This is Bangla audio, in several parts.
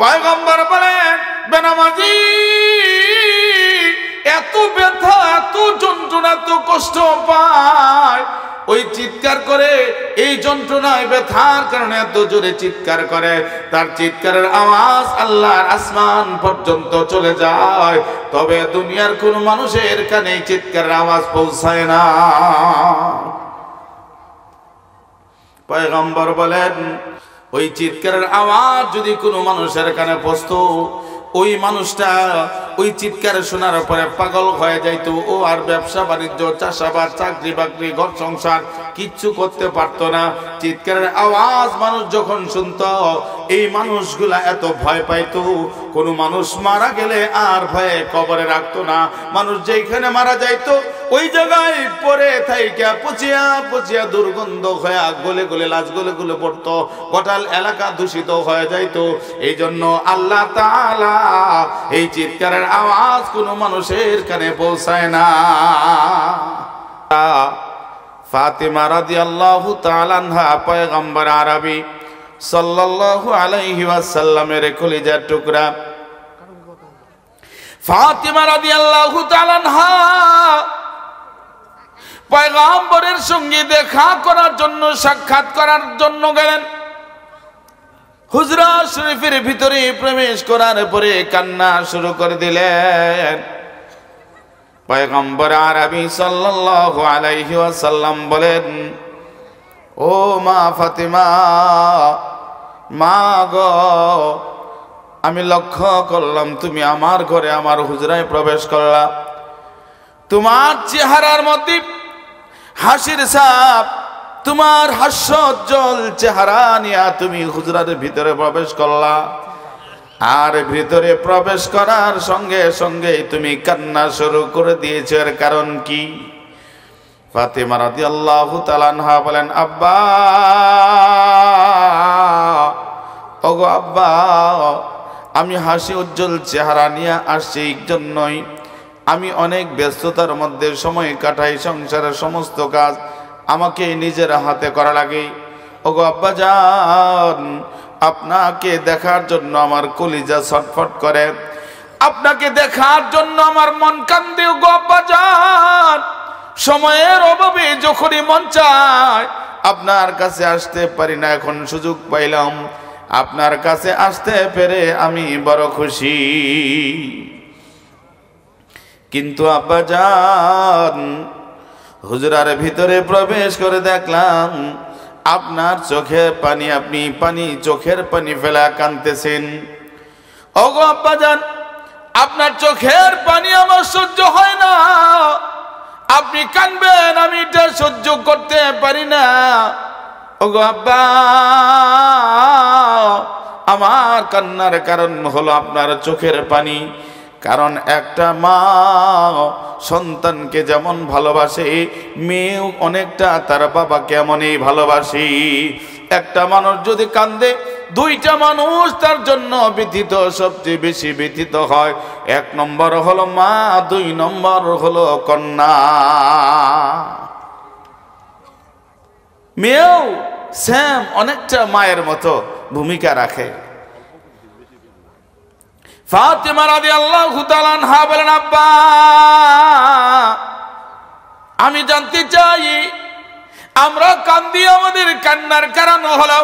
পয়গম্বর বলেন বেনামাজি এত ব্যথা, এত যন্ত্রণা, এত কষ্ট পায়, ওই চিৎকার করে, এই যন্ত্রণায় ব্যথার কারণে এত জোরে চিৎকার করে, তার চিৎকারের আওয়াজ আল্লাহর আসমান পর্যন্ত চলে যায়, তবে দুনিয়ার কোন মানুষের কানে চিৎকারের আওয়াজ পৌঁছায় না। পয়গম্বর বলেন ওই চিৎকারের আওয়াজ যদি কোনো মানুষের কানে পৌঁছতো, ওই মানুষটা ওই চিৎকার শোনার পরে পাগল হয়ে যাইতো, ও আর ব্যবসা বাণিজ্য, চাষাবাদ, চাকরি বাকরি, ঘর সংসার কিচ্ছু করতে পারতো না। চিৎকারের আওয়াজ মানুষ যখন শুনতো, এই মানুষগুলা এত ভয় পাইতো, কোনো মানুষ মারা গেলে আর ভয়ে কবরে রাখতো না। মানুষ যেখানে মারা যাইতো ওই জায়গায় পরে থাইকা পচিয়া পচিয়া দুর্গন্ধ হয়ে গলে গলে লাশ গলে গলে পড়তো, গোটাল এলাকা দূষিত হয়ে যাইতো। এই জন্য আল্লাহ তাআলা এই চিৎকারের আওয়াজ কোনো মানুষের কানে পৌঁছায় না। ফাতিমা রাদিয়াল্লাহু তাআলা আনহা পয়গম্বর আরবি সাল্লাল্লাহু আলাইহি ওয়াসাল্লামের কলিজার টুকরা। ফাতিমা রাদিয়াল্লাহু তাআলা আনহা পয়গম্বরের সঙ্গে দেখা করার জন্য, সাক্ষাৎ করার জন্য গেলেন। হুজরা শরীফের ভিতরে প্রবেশ করার পরে কান্না শুরু করে দিলেন। পয়গম্বর আরবি সাল্লাল্লাহু আলাইহি ওয়াসাল্লাম বলেন, ও মা ফাতিমা, মা গো, আমি লক্ষ্য করলাম তুমি আমার ঘরে, আমার হুজরায় প্রবেশ করলা। তোমার চেহারার মধ্যে হাসির ছাপ, তোমার হাস্যোজ্জ্বল চেহারা নিয়ে তুমি হুজরার ভিতরে প্রবেশ করলা, আর ভিতরে প্রবেশ করার সঙ্গে সঙ্গে তুমি কান্না শুরু করে দিয়েছো। এর কারণ কি? ফাতিমা রাদিয়াল্লাহু তাআলা আনহা বলেন, আব্বা, ওগো আব্বা, আমি হাসি উজ্জ্বল চেহারা নিয়ে আসছি এই জন্যই, আমি অনেক ব্যস্ততার মধ্যে সময় কাটাই, সংসারের সমস্ত কাজ আমাকে নিজের হাতে করা লাগে। ওগো আব্বা জান, আপনাকে দেখার জন্য আমার কলিজা ছটফট করে, আপনাকে দেখার জন্য আমার মন কান্দে। ওগো আব্বা জান, সময়ের অভাবে যখনই মন চায় আপনার কাছে আসতে পারি না, এখন সুযোগ পাইলাম, আপনার কাছে আসতে পেরে আমি বড় খুশি। কিন্তু আব্বা জান, হুজরার ভিতরে প্রবেশ করে দেখলাম আপনার চোখে পানি, আপনি পানি, চোখের পানি ফেলা কাঁদতেছেন। ওগো আব্বা জান, আপনার চোখের পানি আমার সহ্য হয় না, আপনি কাঁদবেন আমি এটা সহ্য করতে পারি না। ওগো আব্বা, আমার কান্নার কারণ হলো আপনার চোখের পানি। কারণ একটা মা সন্তানকে যেমন ভালোবাসে, মেয়েও অনেকটা তার বাবাকে এমনই ভালোবাসে। একটা মানুষ যদি কান্দে, দুইটা মানুষ তার জন্য ব্যথিত, সবচেয়ে বেশি ব্যথিত হয়। এক নম্বর হলো মা, দুই নম্বর হলো কন্যা। মেয়েও সেম অনেকটা মায়ের মতো ভূমিকা রাখে। ফাতিমা রাদিয়াল্লাহু তাআলা আনহা বলেন, আব্বা, আমি জানতে চাই আমরা কান্দি, আমাদের কান্নার কারণ হলো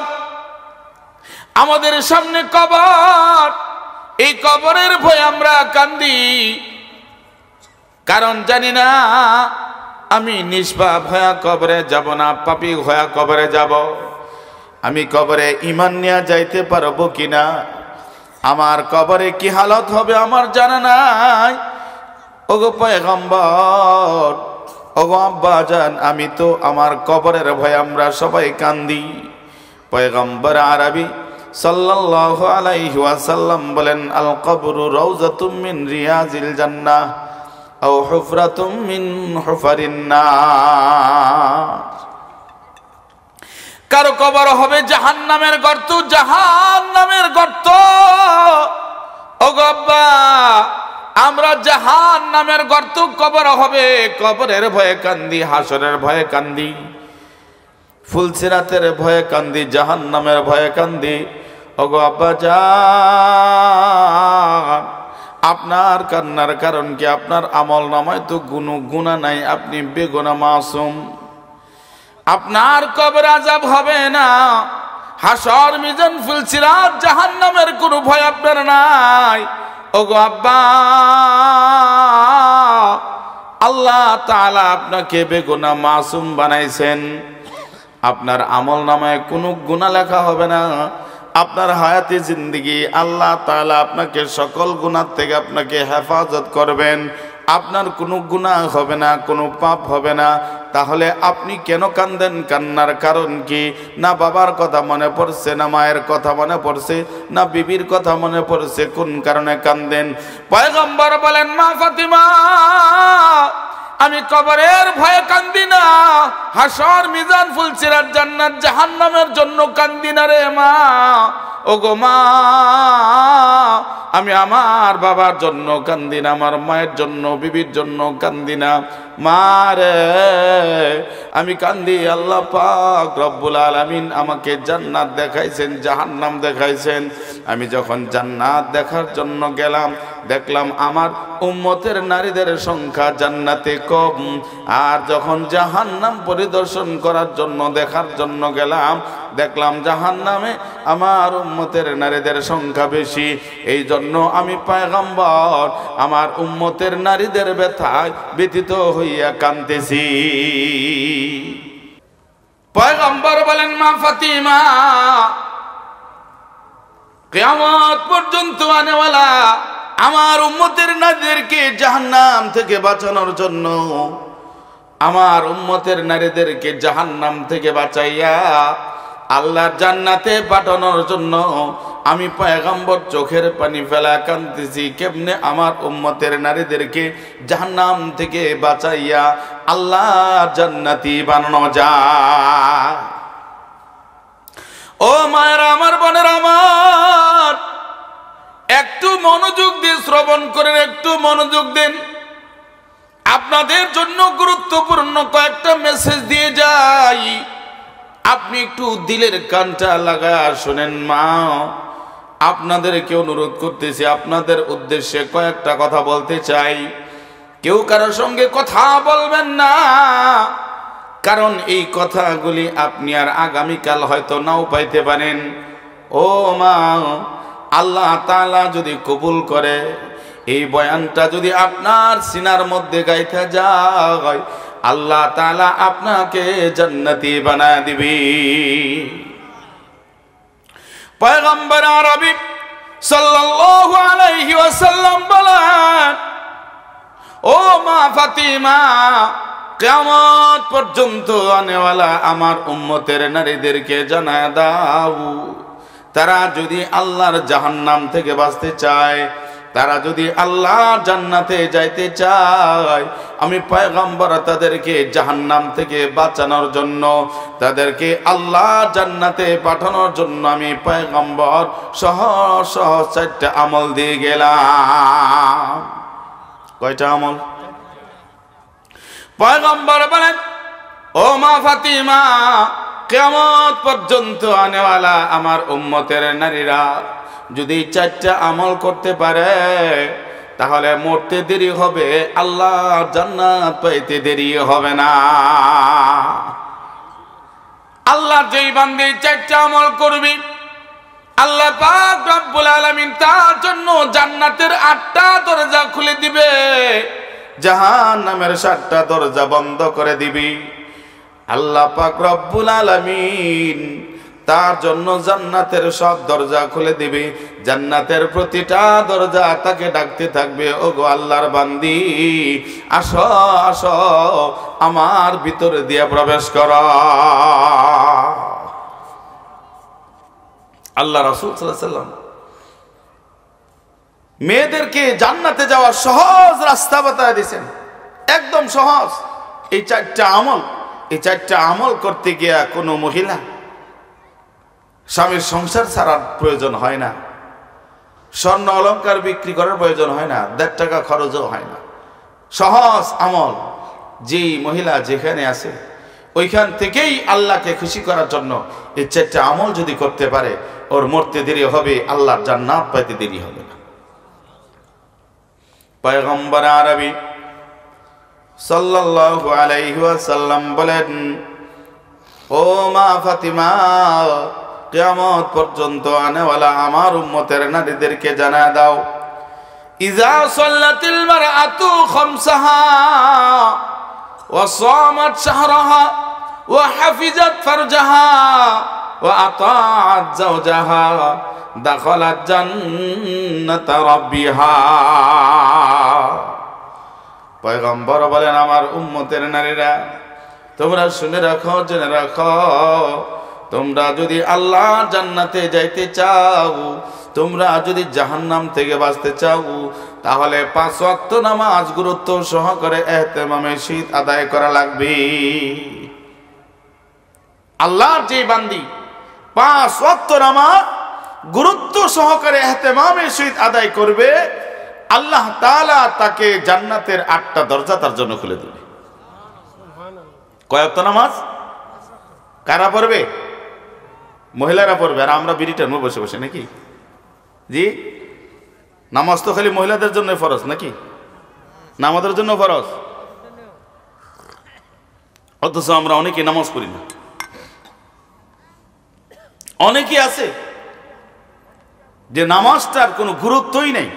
আমাদের সামনে কবর, এই কবরের ভয়ে আমরা কান্দি। কারণ জানি না আমি নিষ্পাপ হয়ে কবরে যাব না, পাপী হয়ে কবরে যাব, আমি কবরে ঈমান নিয়ে যাইতে পারবো কিনা, আমার কবরে কি হালত হবে আমার জানা নাই। ওগো পয়গম্বর, ওগো আব্বা জান, আমি তো আমার কবরের ভয়ে আমরা সবাই কান্দি। পয়গম্বর আরবি সাল্লাল্লাহু আলাইহি ওয়াসাল্লাম বলেন, আল কবরু রাউযাতুম মিন রিয়াজিল জান্নাহ আও হুফরাতুম মিন হুফারিন নার। কারো কবর হবে জাহান্নামের গর্ত, জাহান্নামের গর্ত। ওগো আব্বা, আমরা জাহান্নামের গর্ত, কবর হবে, কবরের ভয়ে কান্দি, হাসরের ভয়ে কান্দি, ফুলসিরাতের ভয়ে কান্দি, জাহান্নামের ভয়ে কান্দি। ওগো আব্বাজান, আপনার কান্নার কারণ কি? আপনার আমল নামায় তো গুনাহ নাই, আপনি বেগুনা মাসুম। আপনার কবর আযাব হবে না, হাসর মিজান ফুলসিরাত জাহান্নামের কোনো ভয় আপনার নাই। ওগো আব্বা, আল্লাহ তাআলা আপনাকে বেগুনা মাসুম বানাইছেন। আপনার আমল নামায় কোনো গুনাহ লেখা হবে না। আপনার হায়াতে জিন্দেগি আল্লাহ তাআলা আপনাকে সকল গুনাহ থেকে আপনাকে হেফাজত করবেন। আপনার কোনো গুনাহ হবে না, কোনো পাপ হবে না। তাহলে আপনি কেন কান্দেন? কান্নার কারণ কি? না বাবার কথা মনে পড়ছে, না মায়ের কথা মনে পড়ছে, না বিবির কথা মনে পড়ছে? কোন কারণে কান্দেন? পয়গম্বর বলেন, মা ফাতিমা, আমি কবরের ভয়ে কান্দি না, হাসর মিজান ফুলসিরাত জান্নাত জাহান্নামের জন্য কান্দি না রে মা। ওগো মা, আমি আমার বাবার জন্য কান্দি না, আমার মায়ের জন্য, বিবির জন্য কান্দি না। মা রে, আমি কান্দি আল্লাহ পাক রব্বুল আলামিন আমাকে জান্নাত দেখাইছেন, জাহান্নাম দেখাইছেন। আমি যখন জান্নাত দেখার জন্য গেলাম, দেখলাম আমার উম্মতের নারীদের সংখ্যা জান্নাতে কম। আর যখন জাহান্নাম পরিদর্শন করার জন্য, দেখার জন্য গেলাম, দেখলাম জাহান্নামে আমার উম্মতের নারীদের সংখ্যা বেশি। এই জন্য আমি পয়গম্বর আমার উম্মতের নারীদের ব্যথায় ব্যথিত হইয়া কাঁদতেছি। পয়গম্বর বলেন, মা ফাতিমা, কিয়ামত পর্যন্ত আনেওয়ালা আমার উম্মতের নারীদেরকে জাহান্নাম থেকে বাঁচানোর জন্য, আমার উম্মতের নারীদেরকে জাহান্নাম থেকে বাঁচাইয়া আল্লাহর জান্নাতে পাঠানোর জন্য আমি পয়গম্বর চোখের পানি ফেলা কাঁদতেছি। কেমনে আমার উম্মতের নারীদেরকে জাহান্নাম থেকে বাঁচাইয়া আল্লাহ জান্নাতি বানানো যায়। ও মায়েরা আমার, বোনেরা আমার, একটু মনোযোগ দিয়ে শ্রবণ করেন, একটু মনোযোগ দেন। আপনাদের জন্য গুরুত্বপূর্ণ কয়েকটা মেসেজ দিয়ে যাই, আপনি একটু দিলের কানটা লাগায় শুনেন। মা, আপনাদেরকে অনুরোধ করতেছি, আপনাদের উদ্দেশ্যে কয়েকটা কথা বলতে চাই। কেউ কারোর সঙ্গে কথা বলবেন না, কারণ এই কথাগুলি আপনি আর আগামীকাল হয়তো নাও পাইতে পারেন। ও মা, আল্লাহ তাআলা যদি কবুল করে, এই বয়ানটা যদি আপনার সিনার মধ্যে গাইতে যায়, আল্লাহ তাআলা আপনাকে জান্নাতি বানায় দিবে। পয়গম্বর আরবি সাল্লাল্লাহু আলাইহি ওয়াসাল্লাম বলেন, ও মা ফাতিমা, কিয়ামত পর্যন্ত আনেওয়ালা আমার উম্মতের নারীদেরকে জানায় দাও, তারা যদি আল্লাহর জাহান্নাম থেকে বাঁচতে চায়, তারা যদি আল্লাহ জান্নাতে যাইতে চায়, আমি পয়গম্বর তাদেরকে জাহান্নাম থেকে বাঁচানোর জন্য, তাদেরকে আল্লাহ জান্নাতে পাঠানোর জন্য আমি পয়গম্বর সহজ সহজ 4টা আমল দিয়ে গেলাম। কয়টা আমল? পয়গম্বর বলেন, ও মা ফাতিমা, কিয়ামত পর্যন্ত আনেওয়ালা আমার উম্মতের নারীরা যদি 4টা আমল করতে পারে, তাহলে মরতে দেরি হবে, আল্লাহ জান্নাত পাইতে দেরি হবে না। আল্লাহ যেই বান্দে 4টা আমল করবি, আল্লাহ পাক রব্বুল আলামিন তার জন্য জান্নাতের 8টা দরজা খুলে দিবে, জাহান্নামের 7টা দরজা বন্ধ করে দিবি। আল্লাহ পাক রব্বুল আলামিন তার জন্য জান্নাতের সব দরজা খুলে দিবে। জান্নাতের প্রতিটা দরজা তাকে ডাকতে থাকবে, ওগো আল্লাহর বান্দি, আসো আসো, আমার ভিতরে দিয়ে প্রবেশ করো। আল্লাহ রাসূল সাল্লাল্লাহু আলাইহি ওয়াসাল্লাম মেয়েদেরকে জান্নাতে যাওয়ার সহজ রাস্তা বাতায় দিয়েছেন, একদম সহজ। এই 4টা আমল, এই 4টা আমল করতে গিয়া কোনো মহিলা স্বামীর সংসার ছাড়ার প্রয়োজন হয় না, স্বর্ণ অলংকার বিক্রি করার প্রয়োজন হয় না, 1.5 টাকা খরচও হয় না। সহজ আমল, যেই মহিলা যেখানে আছে ওইখান থেকেই আল্লাহকে খুশি করার জন্য এই 4টা আমল যদি করতে পারে, ওর মরতে দেরি হবে, আল্লাহর জান্নাত পাইতে দেরি হবে না। পয়গম্বর আরবি সাল্লাল্লাহু আলাইহি ওয়াসাল্লাম বলেন, ও মা ফাতিমা, কিয়ামত পর্যন্ত আনেওয়ালা আমার উম্মতের নারীদেরকে জানায় দাও, ইজা সাল্লাতিল মারআতু খামসাহা ওয়া সামাত শাহরাহা ওয়া হাফিজাত ফারজাহা ওয়া আতাআত যাওজাহা দাখালাত জান্নাতা রাব্বিহা। পয়গম্বর বলেন, আমার উম্মতের নারীরা, তোমরা শুনে রাখো, জেনে রাখো, তোমরা যদি আল্লাহ জান্নাতে যাইতে চাও, তোমরা যদি জাহান্নাম থেকে বাঁচতে চাও, তাহলে 5 ওয়াক্ত নামাজ গুরুত্ব সহকারে ইহতিমামে শীত আদায় করা লাগবে। আল্লাহর যে বান্দি 5 ওয়াক্ত নামাজ গুরুত্ব সহকারে ইহতিমামে শীত আদায় করবে, আল্লাহ তাআলা তাকে জান্নাতের 8টা দরজা তার জন্য খুলে দেবে। কয় ওয়াক্ত নামাজ? কারা পড়বে? মহিলারা পড়বে, আর আমরা বিড়ি টানবো বসে বসে নাকি? জি, নামাজ তো খালি মহিলাদের জন্য ফরজ নাকি? না আমাদের জন্য ফরজ? অথচ আমরা অনেকে নামাজ পড়ি না। অনেকে আছে যে নামাজটার কোনো গুরুত্বই নাই।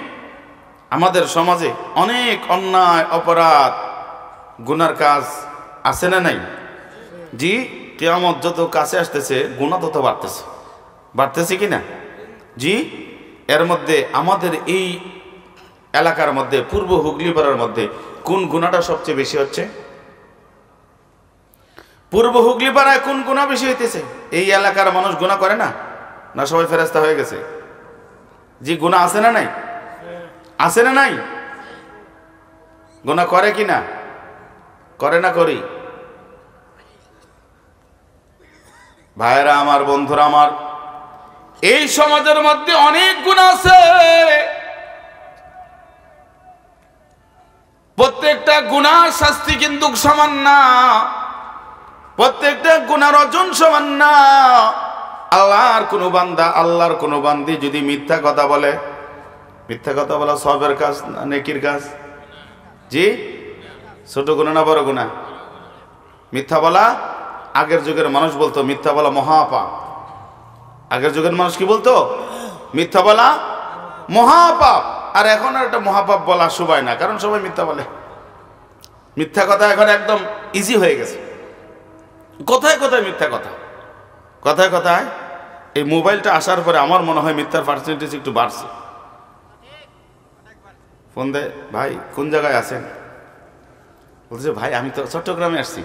আমাদের সমাজে অনেক অন্যায়, অপরাধ, গুনার কাজ আছে না নাই? জি, কিয়ামত যত কাছে আসতেছে গুনাহ তত বাড়তেছে, বাড়তেছে কি না? জি, এর মধ্যে আমাদের এই এলাকার মধ্যে, পূর্ব হুগলি পাড়ার মধ্যে কোন গুনাহটা সবচেয়ে বেশি হচ্ছে? পূর্ব হুগলি পাড়ায় কোন গুনাহ বেশি হইতেছে? এই এলাকার মানুষ গুনাহ করে না? না সবাই ফেরেশতা হয়ে গেছে? জি, গুনাহ আছে না নাই? আছে না নাই? গুনাহ করে কি না? করে না করি? ভাইরা আমার, বন্ধুরা আমার, এই সমাজের মধ্যে অনেক গুনাহ আছে। প্রত্যেকটা গুনার শাস্তি কিন্তু সমান না, প্রত্যেকটা গুনার ওজন সমান না। আল্লাহর কোন বান্দা, আল্লাহর কোন বান্দি যদি মিথ্যা কথা বলে, মিথ্যা কথা বলা সবের কাজ না নেকির কাজ? জি, ছোট গুনাহ না বড় গুনাহ? মিথ্যা বলা, আগের যুগের মানুষ বলতো মিথ্যা বলা মহাপাপ। আগের যুগের মানুষ কি বলতো? মিথ্যা বলা মহাপাপ। আর এখন আর একটা মহাপাপ বলা শোভায় না, কারণ সবাই মিথ্যা বলে। মিথ্যা কথা এখন একদম ইজি হয়ে গেছে। কথায় কথায় মিথ্যা কথা, কথায় কথায়। এই মোবাইলটা আসার পরে আমার মনে হয় মিথ্যার পার্সেন্টেজ একটু বাড়ছে। ফোন দে, ভাই কোন জায়গায় আছেন? বলছে, ভাই আমি তো চট্টগ্রামে আসছি।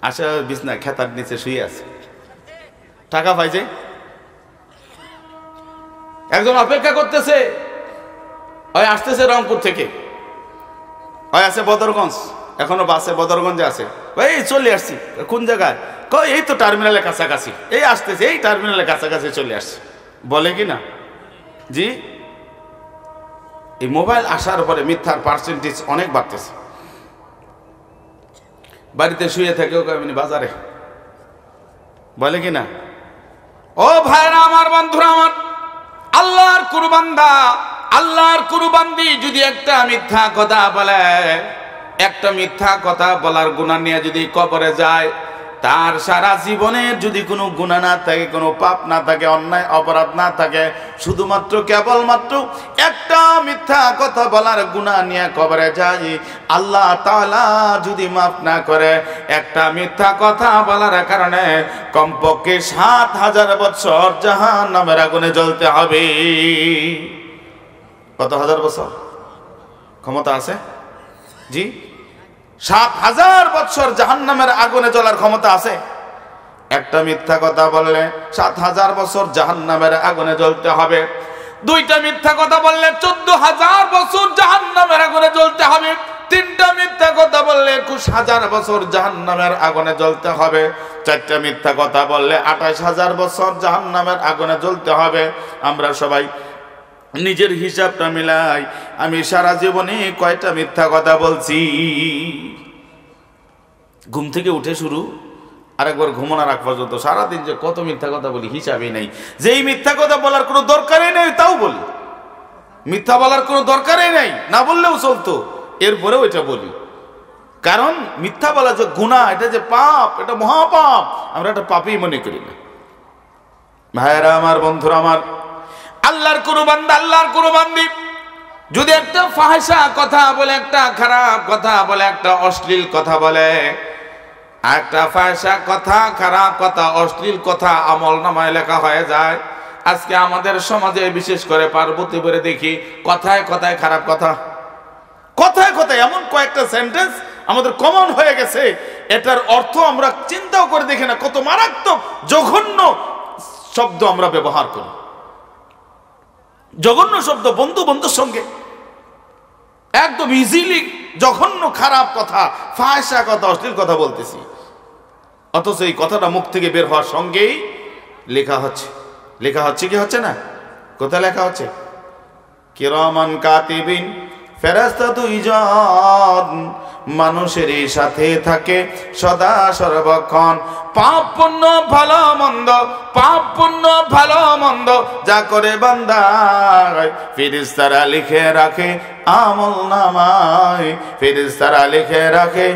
আসা বিছনা খেতার নিচে শুয়ে আছে। টাকা পাইছে, একজন অপেক্ষা করতেছে, ওই আসতেছে রংপুর থেকে, ওই আছে বদরগঞ্জ, এখনো বাসে বদরগঞ্জে আছে। এই চলে আসছি। কোন জায়গায়? কই এই তো টার্মিনালের কাছাকাছি, এই আসতেছে, এই টার্মিনালের কাছাকাছি চলে আসছে। বলে কি না? জি, এই মোবাইল আসার পরে মিথ্যার পার্সেন্টেজ অনেক বাড়তেছে। বাড়িতে শুয়ে থেকেও আমি বাজারে, বলে কি না? ও ভাইরা আমার, বন্ধুরা আমার, আল্লাহর কুরবান্দা, আল্লাহর কুরবান্দি যদি একটা মিথ্যা কথা বলে, একটা মিথ্যা কথা বলার গুনাহ নিয়ে যদি কবরে যায়, তার সারা জীবনের যদি কোনো গুনাহ না থাকে, কোনো পাপ না থাকে, অন্যায় অপরাধ না থাকে, শুধুমাত্র কেবলমাত্র একটা মিথ্যা কথা বলার গুনাহ নিয়ে কবরে যায়, আল্লাহ তাআলা যদি মাফ না করে, একটা মিথ্যা কথা বলার কারণে কমপক্ষে ৭,০০০ বছর জাহান্নামের আগুনে জ্বলতে হবে। কত হাজার বছর ক্ষমতা আছে? জি, ৭,০০০ বছর জাহান্নামের আগুনে জ্বলার ক্ষমতা আছে। একটা মিথ্যা কথা বললে ৭,০০০ বছর জাহান্নামের আগুনে জ্বলতে হবে। দুইটা মিথ্যা কথা বললে ১৪,০০০ বছর জাহান্নামের আগুনে জ্বলতে হবে। তিনটা মিথ্যা কথা বললে ২১,০০০ বছর জাহান্নামের আগুনে জ্বলতে হবে। চারটা মিথ্যা কথা বললে ২৮,০০০ বছর জাহান্নামের আগুনে জ্বলতে হবে। আমরা সবাই নিজের হিসাবটা মিলাই, আমি সারা জীবনে কয়টা মিথ্যা কথা বলছি? ঘুম থেকে উঠে শুরু, আরেকবার ঘুমানোর আগ পর্যন্ত সারাদিন যে কত মিথ্যা কথা বলি হিসাবই নেই। যেই মিথ্যা কথা বলার কোনো দরকারই নেই তাও বলি, মিথ্যা বলার কোনো দরকারই নেই, না বললেও চলতো, এরপরেও এটা বলি। কারণ মিথ্যা বলা যে গুনাহ, এটা যে পাপ, এটা মহাপাপ, আমরা এটা পাপই মনে করি না। ভাইয়েরা আমার, বন্ধুরা আমার, আল্লাহর কোনো বান্দা, আল্লাহর কোনো বান্দি যদি একটা ফাহিশা কথা বলে, একটা খারাপ কথা বলে, একটা অশ্লীল কথা বলে, একটা ফাহিশা কথা, খারাপ কথা, অশ্লীল কথা আমলনামায় লেখা হয়ে যায়। আজকে আমাদের সমাজে বিশেষ করে পার্বতীপুরে দেখি কথায় কথায় খারাপ কথা, কথায় কথায় এমন কয়েকটা সেন্টেন্স আমাদের কমন হয়ে গেছে, এটার অর্থ আমরা চিন্তাও করে দেখি না, কত মারাত্মক জঘন্য শব্দ আমরা ব্যবহার করি, জঘন্য শব্দ বন্ধু বন্ধুর সঙ্গে একদম ইজিলি জঘন্য খারাপ কথা, ফাহিশা কথা, অশ্লীল কথা বলতেছি, অথচ এই কথাটা মুখ থেকে বের হওয়ার সঙ্গেই লেখা হচ্ছে। লেখা হচ্ছে কি হচ্ছে না? কোথায় লেখা হচ্ছে? কিরামান কাতিবিন, ফেরেশতা দুইজন মানুষেরই সাথে থাকে সদা সর্বক্ষণ। পাপ পুণ্য ভালো মন্দ, পাপ পুণ্য ভালো মন্দ যা করে বান্দা ফেরেশতারা লিখে রাখে আমল নামায়, ফেরেশতারা লিখে রাখে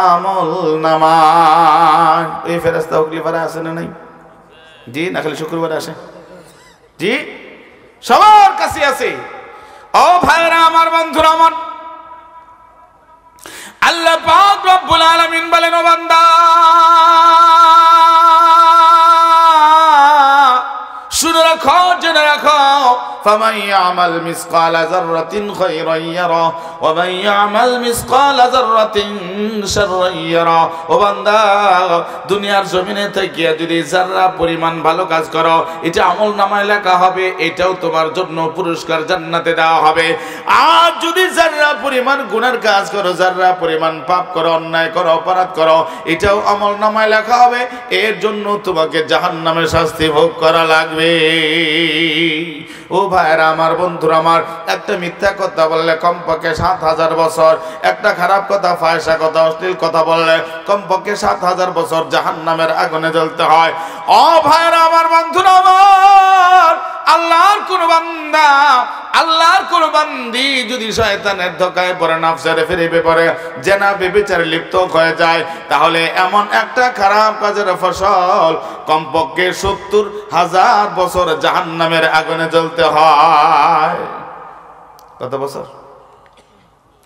আমল নামায়। এই ফেরেশতা হুগলিপাড়া আসে না নাই? জি, না খালি শুক্রবারে আসে? জি, সবার কাছে আছে। ও ভাইরা আমার, বন্ধুরা আমার, আল্লাহ পাক রব্বুল আলামিন বলেন, ও বান্দা শুনে রাখো, জেনে রাখো, ফামান ইয়ামাল মিসকালা যাররাতিন খায়রান ইয়ারা ওয়া মান ইয়ামাল মিসকালা যাররাতিন শাররান ইয়ারা। ও বান্দা, দুনিয়ার জমিনে থেকে যদি যারা পরিমাণ ভালো কাজ করো, এটা আমলনামায় লেখা হবে, এটাও তোমার জন্য পুরস্কার জান্নাতে দেওয়া হবে। আর যদি যারা পরিমাণ গুনার কাজ করো, যারা পরিমাণ পাপ করো, অন্যায় করো, অপরাধ করো, এটাও আমলনামায় লেখা হবে, এর জন্য তোমাকে জাহান্নামের শাস্তি ভোগ করা লাগবে। ও ভাইরা আমার, বন্ধুরা আমার, একটা মিথ্যা কথা বললে কমপক্ষে ৭,০০০ বছর, একটা খারাপ কথা, ফাহিশা কথা, অশ্লীল কথা বললে কমপক্ষে ৭,০০০ বছর জাহান্নামের আগুনে জ্বলতে হয়। ও ভাইরা আমার, বন্ধুরা আমার, আল্লাহর কোন বান্দা, আল্লাহর কোন বান্দি যদি শয়তানের ধোঁকায় পড়ে, নফসের ফিরে পড়ে, জেনা ব্যভিচারে লিপ্ত হয়ে যায়, তাহলে এমন একটা খারাপ কাজের ফসল কমপক্ষে ৭০,০০০ বছর জাহান্নামের আগুনে জ্বলতে হয়। কত বছর?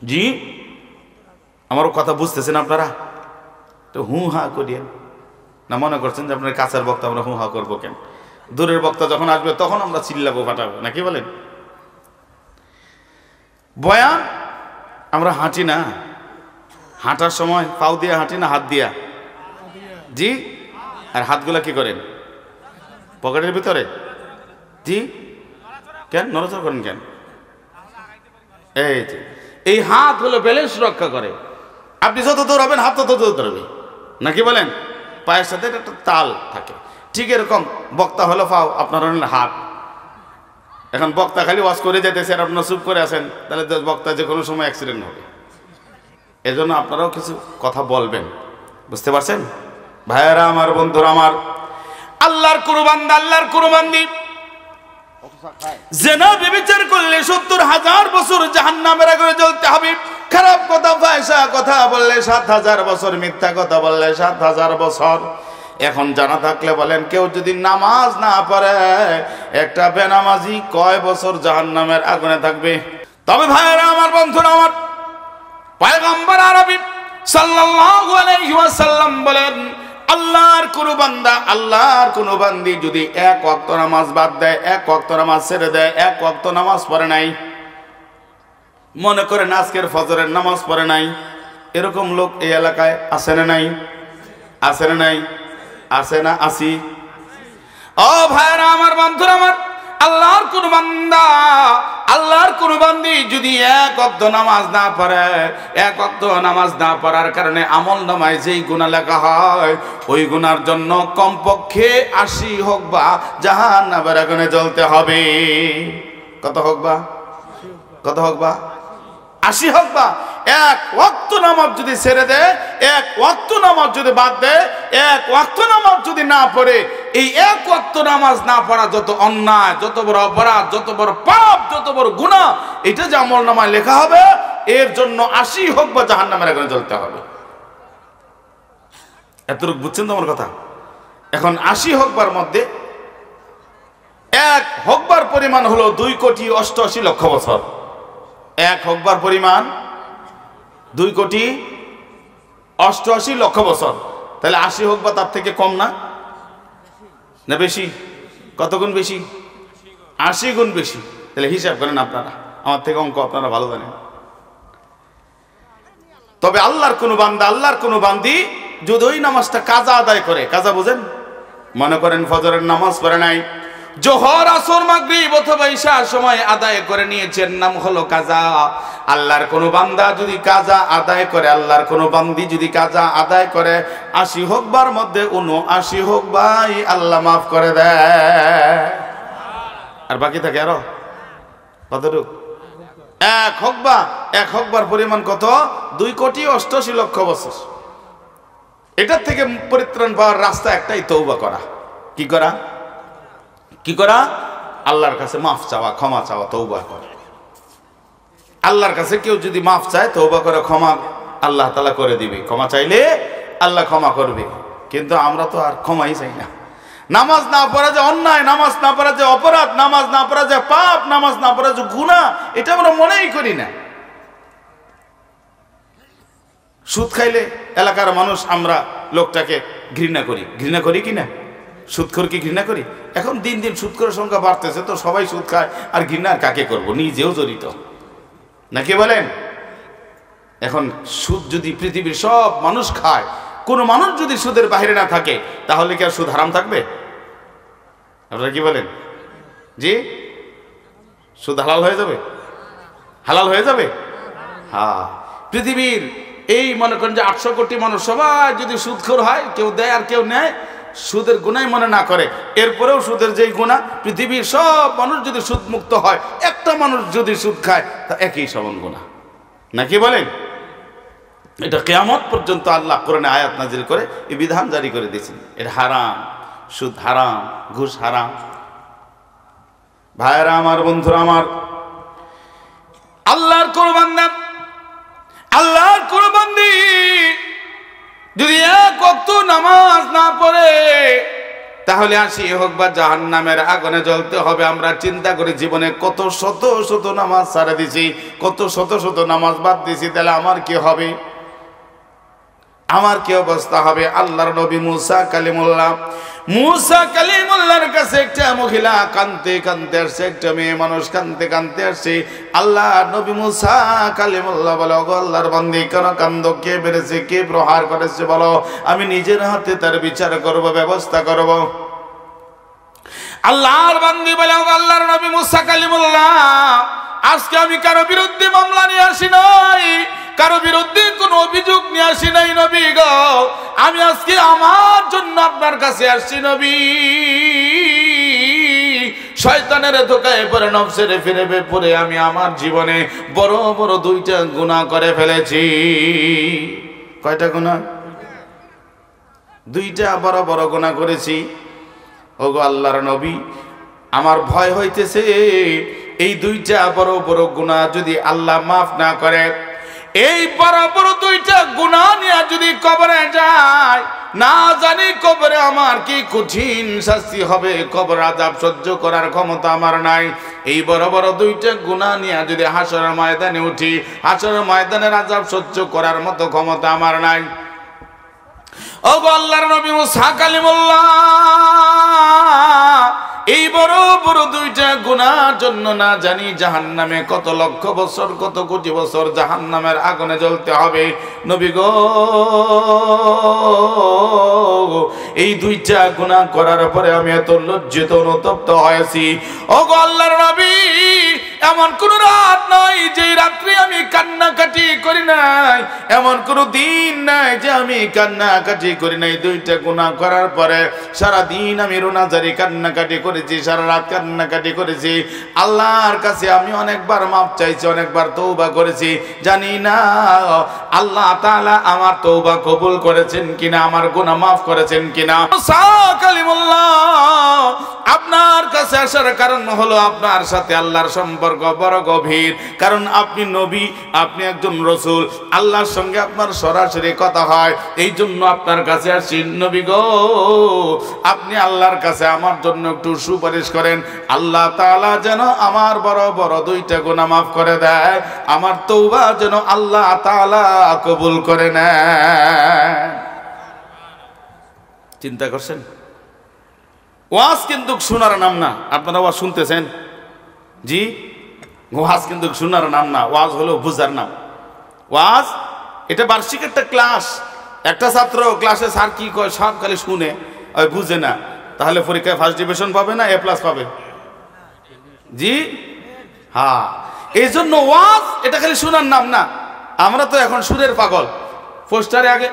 জি, আমারও কথা বুঝতেছেন আপনারা? তো হু হা করিয়েন না, মনে করছেন যে আপনার কাছের বক্তা আমরা হু হা করবো কেন? দূরের বক্তা যখন আসবে তখন আমরা চিল্লাবো, ফাটাবো, নাকি বলেন? বয়ান আমরা হাঁটি না, হাঁটার সময় পাও দিয়ে হাঁটি না হাত দিয়া? জি, আর হাতগুলা কি করেন? পকেটের ভিতরে? জি, কেন নড়াচড়া করেন কেন? এই হাত হলো ব্যালেন্স রক্ষা করে। আপনি যত দৌড়াবেন হাত তত দৌড়াবে, নাকি বলেন? পায়ের সাথে একটা তাল থাকে। ঠিক এরকম বক্তা হলো পাও, আপনার হলেন হাত। এখন বক্তা খালি ওয়াজ করে যেতেছে আর আপনারা চুপ করে আছেন, তাহলে বক্তা যে কোনো সময় অ্যাক্সিডেন্ট হবে। এজন্য আপনারাও কিছু কথা বলবেন, বুঝতে পারছেন? ভাইয়েরা আমার, বন্ধুরা আমার, আল্লাহর কোন বান্দা, আল্লাহর কোন বান্দি জিনা ব্যভিচার করলে ৭০,০০০ বছর জাহান্নামের আগুনে জ্বলতে হবে। খারাপ কথা, ফাহিশা কথা বললে ৭,০০০ বছর, মিথ্যা কথা বললে ৭,০০০ বছর। এখন জানা থাকলে বলেন, কেউ যদি নামাজ না পড়ে, একটা বেনামাজি কয় বছর জাহান্নামের আগুনে থাকবে? তবে ভাইয়েরা আমার, বন্ধুরা আমার, পয়গম্বর আরবি সাল্লাল্লাহু আলাইহি ওয়াসাল্লাম বলেন, আল্লাহর কোন বান্দা, আল্লাহর কোন বান্দি যদি এক ওয়াক্ত নামাজ বাদ দেয়, এক ওয়াক্ত নামাজ ছেড়ে দেয়, এক ওয়াক্ত নামাজ পড়ে নাই, মনে করেন আজকের ফজরের নামাজ পড়ে নাই, এরকম লোক এই এলাকায় আছে না নাই? আছে না নাই? আছে না? আসি? ও ভাইরা আমার, বন্ধুরা আমার, আল্লাহর কোন বান্দা, আল্লাহর কোন বান্দি যদি এক ওয়াক্ত নামাজ না পড়ে, এক ওয়াক্ত নামাজ না পড়ার কারণে আমলনামায় যেই গুনাহ লেখা হয়, ওই গুনার জন্য কমপক্ষে ৮০ হোক বা জাহান্নামের আগুনে জ্বলতে হবে। কত হোক বা? কত হোক বা? ৮০ হোক বা? এক ওয়াক্ত নামাজ যদি ছেড়ে দেয়, এক ওয়াক্ত নামাজ যদি বাদ দেয়, এক ওয়াক্ত নামাজ যদি না পড়ে, এই এক ওয়াক্ত নামাজ না পড়া যত অন্যায়, যত বড় অপরাধ, যত বড় পাপ, যত বড় গুনাহ, এটা যে আমলনামায় লেখা হবে, এর জন্য 80 হোক বা জাহান্নামের আগুনে জ্বলতে হবে। এতটুকু বুঝছেন তো আমার কথা? এখন 80 হকবার মধ্যে এক হকবার পরিমাণ হলো 2,88,00,000 বছর। এক হকবার পরিমাণ 2,88,00,000 বছর। তাহলে 80 হকবা তার থেকে কম না, না বেশি? কত গুণ বেশি? 80 গুণ বেশি। তাহলে হিসাব করেন আপনারা, আমার থেকে অঙ্ক আপনারা ভালো জানেন। তবে আল্লাহর কোন বান্দা, আল্লাহর কোন বান্দি যদি ওই নামাজটা কাজা আদায় করে, কাজা বুঝেন? মনে করেন ফজরের নামাজ পড়ে নাই, জোহর, আসর, মাগরিব অথবা ইশার সময় আদায় করে নিয়েছেন, নাম হলো কাজা। আল্লাহর কোন বান্দা যদি কাজা আদায় করে, আল্লাহর কোন বান্দি যদি কাজা আদায় করে, 80 হকবার মধ্যে 79 হকবাই আল্লাহ মাফ করে দেয়। আর বাকি থাকে আরো কতটুকু? এক হকবা, এক হকবার পরিমাণ কত? 2,88,00,000 বছর। এটার থেকে পরিত্রাণ পাওয়ার রাস্তা একটাই, তওবা করা। কি করা? কি করা? আল্লাহর কাছে মাফ চাওয়া, ক্ষমা চাওয়া, তওবা করা। আল্লাহর কাছে কেউ যদি মাফ চায়, তওবা করে, ক্ষমা আল্লাহ তাআলা করে দিবে। ক্ষমা চাইলে আল্লাহ ক্ষমা করবে। কিন্তু আমরা তো আর ক্ষমাই চাই না। নামাজ না পড়া যে অন্যায়, নামাজ না পড়া যে অপরাধ, নামাজ না পড়া যে পাপ, নামাজ না পড়া যে গুনাহ, এটা আমরা মনেই করি না। সুদ খাইলে এলাকার মানুষ আমরা লোকটাকে ঘৃণা করি। ঘৃণা করি কি না? সুদখোরকে ঘৃণা করি। এখন দিন দিন সুদখোরের সংখ্যা বাড়তেছে, তো সবাই সুদ খায়, আর ঘৃণা আর কাকে করবো? নিজেও জড়িত, নাকি বলেন? এখন সুদ যদি পৃথিবীর সব মানুষ খায়, কোন মানুষ যদি সুদের বাইরে না থাকে, তাহলে কি আর সুদ হারাম থাকবে? আপনারা কি বলেন? জি, সুদ হালাল হয়ে যাবে? হালাল হয়ে যাবে? হ্যাঁ। পৃথিবীর এই মনে করেন যে 800 কোটি মানুষ সবাই যদি সুদখোর হয়, কেউ দেয় আর কেউ নেয়, সুদের গুনাহ মনে না করে, এরপরেও সুদের যেই গুনাহ, পৃথিবীর সব মানুষ যদি সুদ মুক্ত হয়, একটা মানুষ যদি সুদ খায়, তা একই সমান গুনাহ, নাকি বলেন? এটা কিয়ামত পর্যন্ত আল্লাহ কোরআনে আয়াত নাজিল করে এই বিধান জারি করে দিয়েছেন, এটা হারাম, সুদ হারাম, ঘুষ হারাম। ভাইরা আমার, বন্ধুরা আমার, আল্লাহর কোন বান্দা, আল্লাহর কোন বান্দি যদি এক ওয়াক্ত নামাজ না পড়ে, তাহলে 80 হকবার জাহান্নামের আগুনে জ্বলতে হবে। আমরা চিন্তা করি জীবনে কত শত শত নামাজ ছাড়া দিছি, কত শত শত নামাজ বাদ দিছি, তাহলে আমার কি হবে? আমার কি অবস্থা হবে? আল্লাহর নবী মুসা কালিমুল্লাহর কাছে একটা মহিলা কাঁদতে কাঁদতে আসছে, একটা মেয়ে মানুষ কাঁদতে কাঁদতে আসছে। আল্লাহ নবী মুসা কালিমুল্লাহ বলে, ওগো আল্লাহর বান্দি, কেন কান্দো? কে বেড়েছে, কে প্রহার করেছে বলো, আমি নিজের হাতে তার বিচার করব, ব্যবস্থা করব। আল্লাহর বান্দি বলে, ওগো আল্লাহর নবী মুসা কালিমুল্লাহ, আজকে আমি কারো বিরুদ্ধে মামলা নিয়ে আসি নাই, কারো বিরুদ্ধে কোনো অভিযোগ নিয়ে আসি নাই নবী গো, আমি আজকে আমার জন্য আপনার কাছে আসছি নবী। শয়তানের ধোকায় পড়ে, নফসের ফিরে পড়ে আমি আমার জীবনে বড় বড় 2টা গুনাহ করে ফেলেছি। কয়টা গুনাহ? 2টা বড় বড় গুনাহ করেছি। ওগো আল্লাহর নবী, আমার ভয় হইতেছে এই 2টা বড় বড় গুনাহ যদি আল্লাহ মাফ না করে, এই বড় বড় 2টা গুনাহ নিয়ে যদি কবরে যায়, না জানি কবরে আমার কি কঠিন শাস্তি হবে, কবর আযাব সহ্য করার ক্ষমতা আমার নাই। এই বড় বড় 2টা গুনাহ নিয়ে যদি হাশরের ময়দানে উঠি, হাশরের ময়দানের আযাব সহ্য করার মতো ক্ষমতা আমার নাই। ওগো আল্লাহর নবী মুসা কালিমুল্লাহ, এই বড় বড় 2টা গুনার জন্য না জানি জাহান্নামে কত লক্ষ বছর, কত কোটি বছর জাহান্নামের আগুনে জ্বলতে হবে। নবী গো, এই 2টা গুনাহ করার পরে আমি এত লজ্জিত অনুতপ্ত হয়েছি। ওগো আল্লাহর নবী, এমন কোন রাত নাই যে রাত্রে আমি কান্নাকাটি করি নাই, এমন কোন দিন নাই যে আমি কান্নাকাটি করি নাই। দুইটা গুনাহ করার পরে সারা দিন আমি রোনাজারি কান্নাকাটি করেছি, সারা রাত কান্নাকাটি করেছি। আল্লাহর কাছে আমি অনেকবার মাফ চাইছি, অনেকবার তওবা করেছি। জানি না আল্লাহ তাআলা আমার তওবা কবুল করেছেন কিনা, আমার গুনাহ মাফ করেছেন কিনা। মুসা কালিমুল্লাহ, আপনার কাছে আসার কারণ হলো আপনার সাথে আল্লাহর সম্পর্ক বড় গভীর। কারণ আপনি নবী, আপনি একজন রাসূল, আল্লাহর সঙ্গে আপনার সরাসরি কথা হয়। এই জন্য আপনার কাছে আসি। নবী গো, আপনি আল্লাহর কাছে আমার জন্য একটু সুপারিশ করেন, আল্লাহ তাআলা যেন আমার বড় বড় দুইটা গুনাহ মাফ করে দেয়, আমার তওবা যেন আল্লাহ তাআলা কবুল করে নেয়। চিন্তা করছেন? ওয়াজ কিন্তু শোনার নাম না। আপনারা ওয়াজ শুনতেছেন? জি, ওয়াজ কিন্তু শোনার নাম না, ওয়াজ হলো বুঝার নাম। ওয়াজ এটা বার্ষিক একটা ক্লাস। একটা ছাত্র ক্লাসে স্যার কি কয় সব খালি শুনে, ওই বুঝে না, তাহলে পরীক্ষায় ফার্স্ট ডিভিশন পাবে না A+ পাবে? জি হ্যাঁ, এই জন্য ওয়াজ এটা খালি শোনার নাম না। আমরা তো এখন সুরের পাগল। পোস্টারে আগে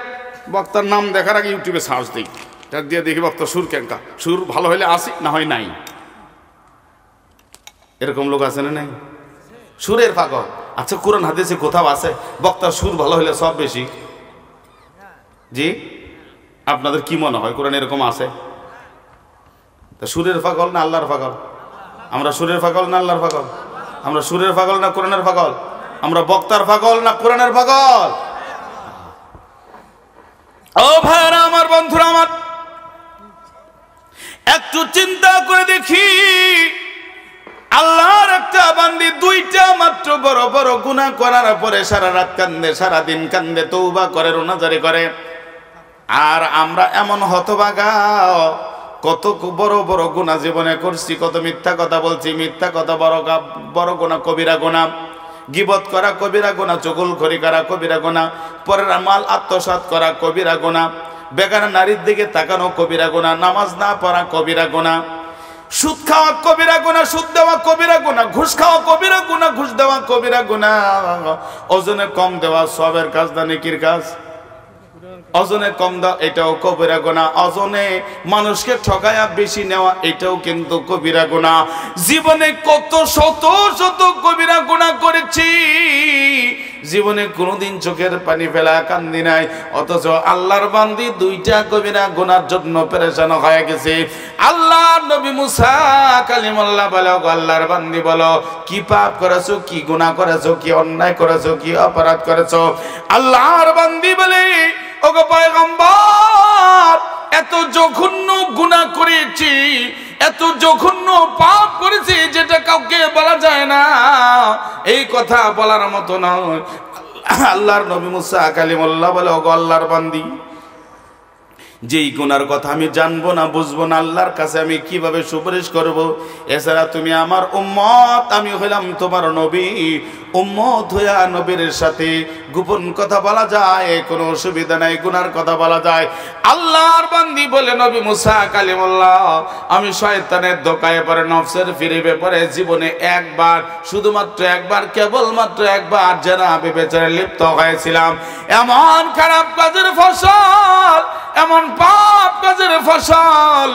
বক্তার নাম দেখার আগে ইউটিউবে সার্চ দিই, তার দিয়ে দেখি বক্তা সুর কেঙ্কা, সুর ভালো হলে আসি, না হয় নাই। এরকম লোক আছে না নাই? সুরের পাগল। আচ্ছা, কোরআন হাদিসে কোথাও আছে বক্তার সুর ভালো হলে সব বেশি? জি, আপনাদের কি মনে হয় কোরআন এরকম আছে? তা সুরের পাগল না আল্লাহর পাগল? আমরা সুরের পাগল না আল্লাহর পাগল? আমরা সুরের পাগল না কোরআনের পাগল? আমরা বক্তার পাগল না কোরআনের পাগল? ও ভাইরা আমার, বন্ধুরা আমার, একটু চিন্তা করে দেখি, আল্লাহর একটা বান্দি দুইটা মাত্র বড় বড় গুনাহ করার পরে সারা রাত কান্দে, সারা দিন কান্দে, তওবা করে, রোনাজারি করে। আর আমরা এমন হতভাগা, কত বড় বড় গুনাহ জীবনে করছি, কত মিথ্যা কথা বলছি, মিথ্যা কথা বড় গুনাহ, কবিরা গুনাহ। গীবত করা কবিরা গুনাহ, চুগলখড়ি করা কবিরা গুনাহ, পরের মাল আত্মসাৎ করা কবিরা গুনাহ, বেগার নারীর দিকে তাকানো কবিরা গুনাহ, নামাজ না পড়া কবিরা গুনাহ, সুদ খাওয়া কবিরা গুনাহ, সুদ দেওয়া কবিরা গুনাহ, ঘুষ খাওয়া কবিরা গুনাহ, ঘুষ দেওয়া কবিরা গুনাহ, ওজনে কম দেওয়া সবের কাজ না নেকির কাজ, ওজনে কম দেওয়া এটাও কবিরা গুনাহ, ওজনে মানুষকে ঠকায়া বেশি নেওয়া এটাও কিন্তু কবিরা গুনাহ। জীবনে কত শত শত কবিরা গুনাহ করেছি, জীবনে কোনোদিন চোখের পানি ফেলা কান্দি নাই, অথচ আল্লাহর বান্দি দুইটা কবিরা গুনার জন্য পেরেশান হয়ে গেছে। আল্লাহর নবী মুসা কালিমুল্লাহ বলো, আল্লাহর বান্দি বলো, কি পাপ করেছো, কি গুনাহ করেছো, কি অন্যায় করেছো, কি অপরাধ করেছো? আল্লাহর বান্দি বলে, ওগো পয়গম্বর, এত জঘন্য গুনাহ করেছি, এত জঘন্য পাপ করেছি যেটা কাউকে বলা যায় না, এই কথা বলার মতো নয়। আল্লাহর নবী মুসা কালিমুল্লাহ বলে, ওগো আল্লাহর বান্দি, যেই গুনার কথা আমি জানবো না, বুঝবো না, আল্লাহর কাছে আমি কিভাবে সুপারিশ করব? এছাড়া তুমি আমার উম্মত, আমি হইলাম তোমার নবী, উম্মত হইয়া নবীর সাথে গোপন কথা বলা যায়, কোনো অসুবিধা নাই, গুনার কথা বলা যায়। আল্লাহর বান্দি বলে, নবী মুসা কালিমুল্লাহ, আমি শয়তানের ধোঁকায় পড়ে, নফসের ফিরিবে পড়ে, জীবনে একবার, শুধুমাত্র একবার, কেবলমাত্র একবার জেনা ব্যভিচারে লিপ্ত হয়েছিলাম। এমন খারাপ কাজের ফসল, এমন পাপ কাজের ফসল,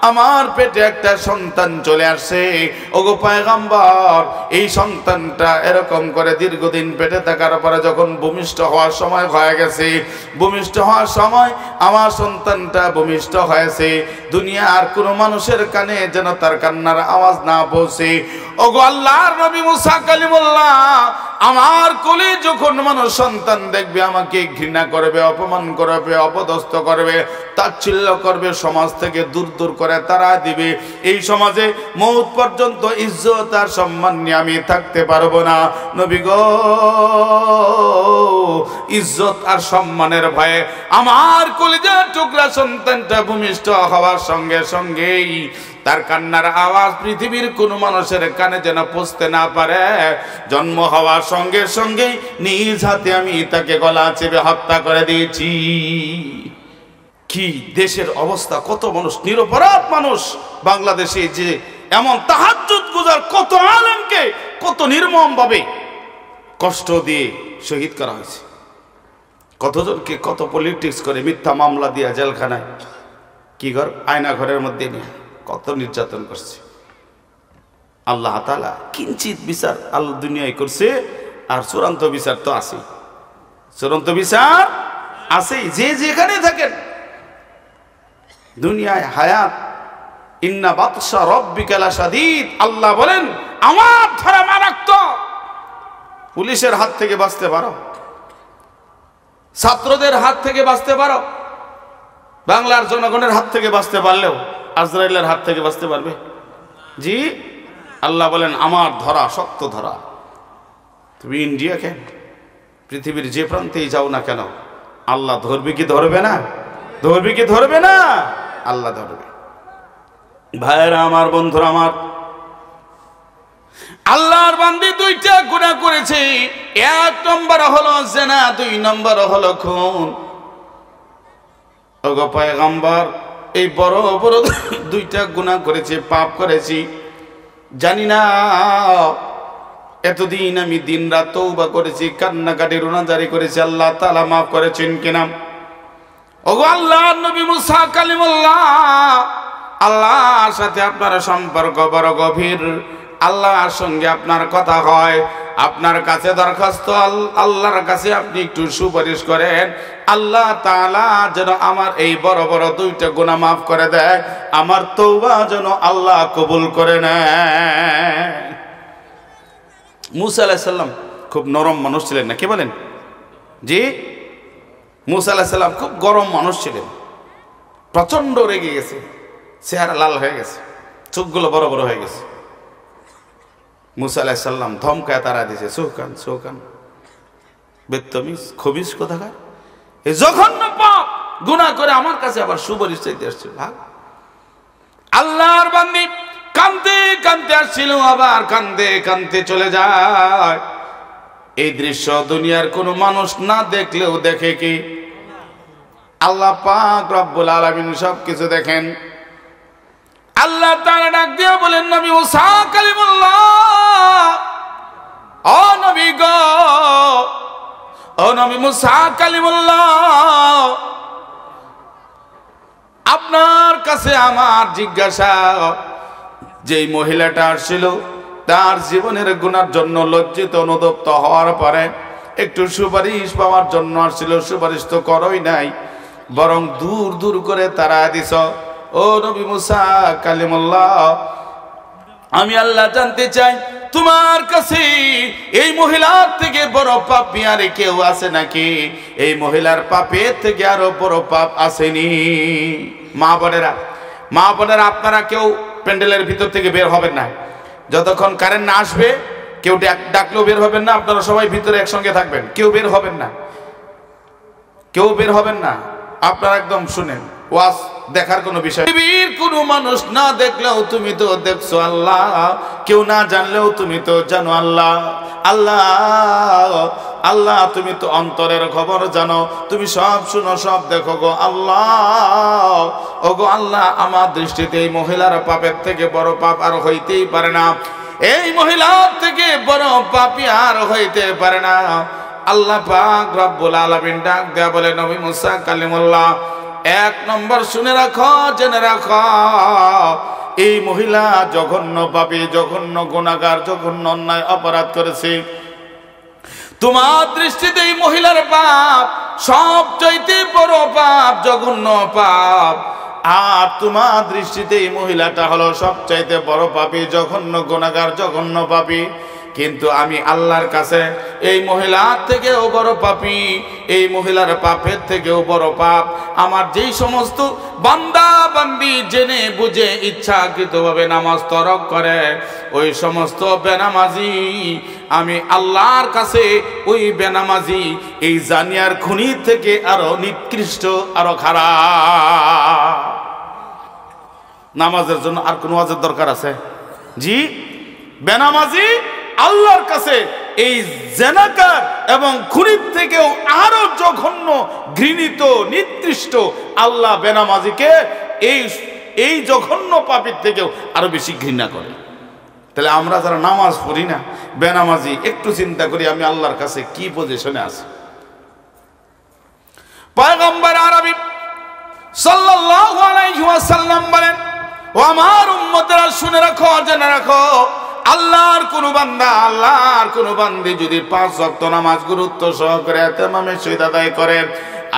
আমার পেটে একটা সন্তান চলে আসছে। ওগো পয়গম্বর, এই সন্তানটা এরকম করে দীর্ঘদিন পেটে থাকার পরে যখন ভূমিষ্ঠ হওয়ার সময় হয়ে গেছে, ভূমিষ্ঠ হওয়ার সময় আমার সন্তানটা ভূমিষ্ঠ হয়েছে, দুনিয়া আর কোনো মানুষের কানে যেন তার কান্নার আওয়াজ না পৌঁছে। ওগো আল্লাহর নবী মুসা কালিমুল্লাহ, আমার কোলে যখন মানুষ সন্তান দেখবে, আমাকে ঘৃণা করবে, অপমান করবে, অপদস্থ করবে, তাচ্ছিল্য করবে, সমাজ থেকে দূর দূর করে তারা দিবে। এই সমাজে মওত পর্যন্ত ইজ্জত আর সম্মান নিয়ে আমি থাকতে পারবো না। নবী গো, ইজ্জত আর সম্মানের ভয়ে আমার কলিজার টুকরা সন্তানটা ভূমিষ্ঠ হওয়ার সঙ্গে সঙ্গেই তার কান্নার আওয়াজ পৃথিবীর কোনো মানুষের কানে যেন পৌঁছতে না পারে, জন্ম হওয়ার সঙ্গে সঙ্গে নিজ হাতে আমি তাকে গলা চেপে হত্যা করে দিয়েছি। কি দেশের অবস্থা, কত মানুষ নিরপরাধ মানুষ বাংলাদেশে, যে এমন তাহাজ্জুদ গুজার কত আলেমকে, কত নির্মমভাবে কষ্ট দিয়ে শহীদ করা হয়েছে। কতজনকে কত পলিটিক্স করে মিথ্যা মামলা দিয়া জেলখানায় কি ঘর আয়না ঘরের মধ্যে নিয়ে কত নির্যাতন করছে। আল্লাহ তাআলা কিঞ্চিত বিচার আল্লাহ দুনিয়ায় করছে, আর চূড়ান্ত বিচার তো আছে, চূড়ান্ত বিচার আছে যে যেখানে থাকেন দুনিয়ায়। হায়াত ইন্না বাতশা রাব্বিকা লাশাদীদ, আল্লাহ বলেন আমার ধরা মারাত্মক। পুলিশের হাত থেকে বাঁচতে পারো, ছাত্রদের হাত থেকে বাঁচতে পারো, বাংলার জনগণের হাত থেকে বাঁচতে পারলেও আজরাইলের হাত থেকে বাঁচতে পারবে? জি, আল্লাহ বলেন আমার ধরা শক্ত ধরা। তুমি ইন্ডিয়া কেন, পৃথিবীর যে প্রান্তেই যাও না কেন, আল্লাহ ধরবে কি ধরবে না? ধরবে কি ধরবে না? আল্লাহ ধরবে। ভাইরা আমার, বন্ধুরা আমার, আল্লাহর বান্দী দুইটা গুনাহ করেছে। এক নম্বর হলো জিনা, দুই নম্বর হলো খুন। ওগো পয়গম্বর, এই বড় বড় দুইটা গুনাহ করেছে, পাপ করেছি, জানি না এতদিন আমি দিন রাত তওবা করেছি, কান্নাকাটি রোনাজারি করেছি, আল্লাহ তাআলা মাফ করেছেন কিনা? ওগো আল্লাহর নবী মুসা কালিমুল্লাহ, আল্লাহর সাথে আপনার সম্পর্ক বড় গভীর, আল্লাহর সঙ্গে আপনার কথা হয়, আপনার কাছে দরখাস্ত, আল্লাহর কাছে আপনি একটু সুপারিশ করেন, আল্লাহ তাআলা যেন আমার এই বড় বড় দুইটা গুনাহ মাফ করে দেয়, আমার তওবা যেন আল্লাহ কবুল করে নেয়। মুসা আলাইহিস সালাম খুব নরম মানুষ ছিলেন না, কি বলেন? জি, মুসা আলাইহিস সালাম খুব গরম মানুষ ছিলেন, প্রচন্ড রেগে গেছে, চেহারা লাল হয়ে গেছে, চোখগুলো বড় বড় হয়ে গেছে। মুসা আলাইহিস সালাম ধমকায় তারা দিয়েছে, চৌকান চৌকান, বেত্তমিজ খবিস কোথাকার, এই জঘন্য পাপ গুনাহ করে আমার কাছে আবার সুপারিশ চাইতে আসছে। ভাগ। আল্লাহর বান্দী কাঁদতে কাঁদতে আসছিল, আবার কাঁদতে কাঁদতে চলে যায়। এই দৃশ্য দুনিয়ার কোনো মানুষ না দেখলেও দেখে কি? আল্লাহ পাক রব্বুল আলামিন সব কিছু দেখেন। আল্লাহ তাআলা ডাক দিয়ে বলেন, নবী মুসা কালিমুল্লাহ, ও নবী গো, ও নবী মুসা কালিমুল্লাহ, আপনার কাছে আমার জিজ্ঞাসা, যেই মহিলাটা আসছিল তার জীবনের গুনার জন্য লজ্জিত অনুতপ্ত হওয়ার পরে একটু সুপারিশ পাওয়ার জন্য আসছিল, সুপারিশ তো করোই নাই, বরং দূর দূর করে তারা দিছ। ও নবী মুসা কালিমুল্লাহ, আমি আল্লাহ জানতে চাই তোমার কাছে এই মহিলার থেকে বড় পাপী আর কেউ আছে নাকি? এই মহিলার পাপের থেকে আরো বড় পাপ আসেনি? মা বোনেরা, আপনারা কেউ প্যান্ডেলের ভিতর থেকে বের হবেন না, যতক্ষণ কারেন্ট না আসবে কেউ ডাকলেও বের হবেন না, আপনারা সবাই ভিতরে একসঙ্গে থাকবেন, কেউ বের হবেন না, কেউ বের হবেন না, আপনারা একদম শুনেন, ওয়াজ দেখার কোনো বিষয়। পৃথিবীর কোনো মানুষ না দেখলেও তুমি তো দেখছো আল্লাহ, কেউ না জানলেও তুমি তো জানো আল্লাহ। আল্লাহ আল্লাহ, তুমি তো অন্তরের খবর জানো, তুমি সব শুনো, সব দেখো গো আল্লাহ। ও গো আল্লাহ, আমার দৃষ্টিতে এই মহিলার পাপের থেকে বড় পাপ আর হইতেই পারে না, এই মহিলার থেকে বড় পাপী আর হইতে পারে না। আল্লাহ পাক রব্বুল আলামিন ডাক দেয়া বলে, নবী মুসা কালিমুল্লাহ, এক নম্বর শুনে রাখো, জেনে রাখো, এই মহিলা জঘন্য পাপী, জঘন্য গুনাহগার, জঘন্য অন্যায় অপরাধ করেছে। তোমার দৃষ্টিতে এই মহিলার পাপ সবচাইতে বড় পাপ, জঘন্য পাপ, আর তোমার দৃষ্টিতে এই মহিলাটা হলো সবচাইতে বড় পাপী, জঘন্য গুনাহগার, জঘন্য পাপী। কিন্তু আমি আল্লাহর কাছে এই মহিলার থেকেও বড় পাপী, এই মহিলার পাপের থেকেও বড় পাপ। আমার যেই সমস্ত বান্দা বান্দি জেনে বুঝে ইচ্ছাকৃতভাবে নামাজ তরক করে, ওই সমস্ত বেনামাজি আমি আল্লাহর কাছে ওই বেনামাজি এই জানিয়ার খুনি থেকে আরো নিকৃষ্ট, আরো খারাপ। নামাজের জন্য আর কোন ওয়াজের দরকার আছে? জি, বেনামাজি আল্লাহর কাছে এই জেনাকার এবং খুনির থেকেও আরো জঘন্য, ঘৃণিত, নিকৃষ্ট। আল্লাহ বেনামাজিকে এই জঘন্য পাপীর থেকেও আরো বেশি ঘৃণা করে। তাহলে আমরা যারা নামাজ পড়ি না, বেনামাজি। একটু চিন্তা করি আমি আল্লাহর কাছে কি পজিশনে আছি। পয়গম্বর আরবি সাল্লাল্লাহু আলাইহি ওয়াসাল্লাম বলেন, ও আমার উম্মতেরা শুনে রাখো, জেনে রাখো, আল্লাহর কোন বান্দা, আল্লাহর কোন বান্দি যদি 5 ওয়াক্ত নামাজ গুরুত্ব সহকারে ইমামের সহিত আদায় করে,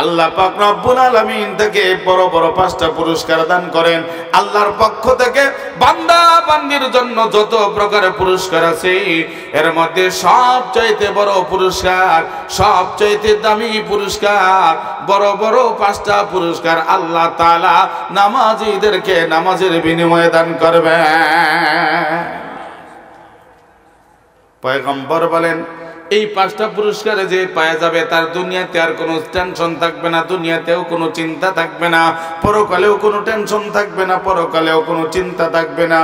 আল্লাহ পাক রব্বুল আলামিন তাকে বড় বড় 5টা পুরস্কার দান করেন। আল্লাহর পক্ষ থেকে বান্দা বান্দির জন্য যত প্রকারের পুরস্কার আছে, এর মধ্যে সবচাইতে বড় পুরস্কার, সবচাইতে দামি পুরস্কার, বড় বড় 5টা পুরস্কার আল্লাহ তাআলা নামাজীদেরকে নামাজের বিনিময়ে দান করবেন। পয়গম্বর বলেন, এই 5টা পুরস্কারে যে পাওয়া যাবে তার দুনিয়াতে আর কোনো টেনশন থাকবে না, দুনিয়াতেও কোনো চিন্তা থাকবে না, পরকালেও কোনো টেনশন থাকবে না, পরকালেও কোনো চিন্তা থাকবে না।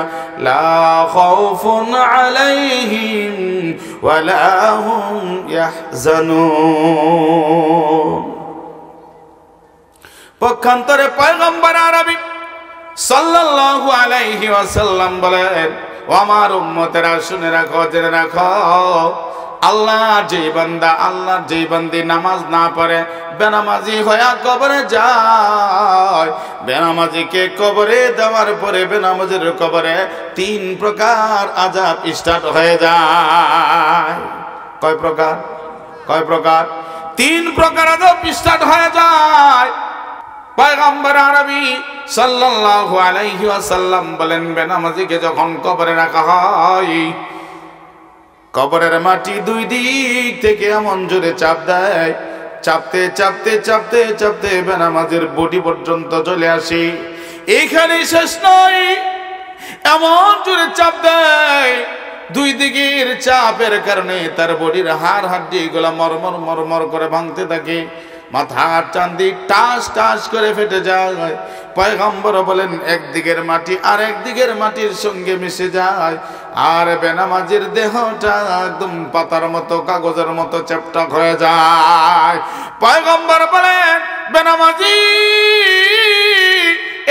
লা খাউফুন আলাইহিম ওয়ালা হুম ইয়াহজানুন। পক্ষান্তরে পয়গম্বর আরবি সাল্লাল্লাহু আলাইহি ওয়াসাল্লাম বলেন, ও আমার উম্মতেরা শুনে রাখো, জেনে রাখো, আল্লাহর যেই বান্দা, আল্লাহর যেই বান্দি নামাজ না পড়ে, বেনামাজি হয়ে কবরে যায়, বেনামাজিকে কবরে দেওয়ার পরে বেনামাজির কবরে 3 প্রকার আযাব স্টার্ট হয়ে যায়। কয় প্রকার? কয় প্রকার? 3 প্রকার আযাব স্টার্ট হয়ে যায়। পয়গম্বর আরবি সাল্লাল্লাহু আলাইহি ওয়াসাল্লাম বলেন, বেনামাজিকে যখন কবরে রাখা হয়, কবরের মাটি 2 দিক থেকে এমন জোরে চাপ দেয়, চাপতে চাপতে চাপতে চাপতে বেনামাজির বডি পর্যন্ত চলে আসে। এইখানে শেষ নয়, এমন জোরে চাপ দেয়, 2 দিকের চাপের কারণে তার বডির হাড় হাড্ডি গুলা মরমর মরমর করে ভাঙতে থাকে, মাথার চান্দি টাস টাস করে ফেটে যায়। পয়গম্বর বলেন, একদিকের মাটি আর একদিকের মাটির সঙ্গে মিশে যায়, আর বেনামাজির দেহটা একদম পাতার মতো, কাগজের মতো চ্যাপটা হয়ে যায়। পয়গম্বর বলেন, বেনামাজি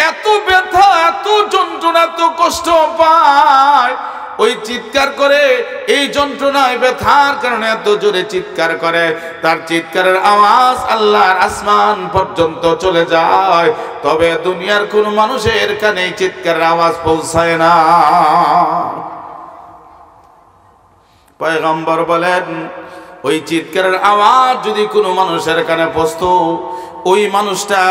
এত ব্যথা, এত যন্ত্রণা, এত কষ্ট পায়, ওই চিৎকার করে, এই যন্ত্রণায় ব্যথার কারণে এত জোরে চিৎকার করে, তার চিৎকারের আওয়াজ আল্লাহর আসমান পর্যন্ত চলে যায়, তবে দুনিয়ার কোন মানুষের কানে চিৎকারের আওয়াজ পৌঁছায় না। পয়গম্বর বলেন, ওই চিৎকারের আওয়াজ যদি কোনো মানুষের কানে পৌঁছতো, ওই মানুষটা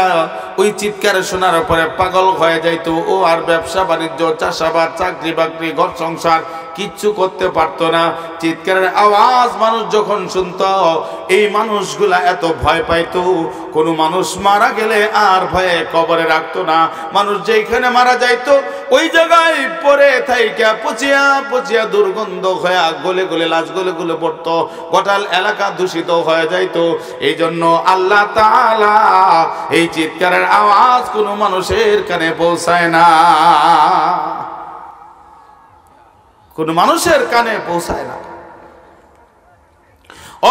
ওই চিৎকার শোনার পরে পাগল হয়ে যাইতো, ও আর ব্যবসা বাণিজ্য, চাষাবাদ, চাকরি বাকরি, ঘর সংসার কিচ্ছু করতে পারতো না। চিৎকারের আওয়াজ মানুষ যখন শুনতো, এই মানুষগুলা এত ভয় পাইতো, কোনো মানুষ মারা গেলে আর ভয়ে কবরে রাখতো না। মানুষ যেখানে মারা যাইতো ওই জায়গায় পরে থাইকা পচিয়া পচিয়া দুর্গন্ধ হয়ে গলে গলে লাশ গলে গলে পড়তো, গোটাল এলাকা দূষিত হয়ে যাইতো। এই জন্য আল্লাহ তাআলা এই চিৎকারের আওয়াজ কোনো মানুষের কানে পৌঁছায় না, কোনো মানুষের কানে পৌঁছায় না।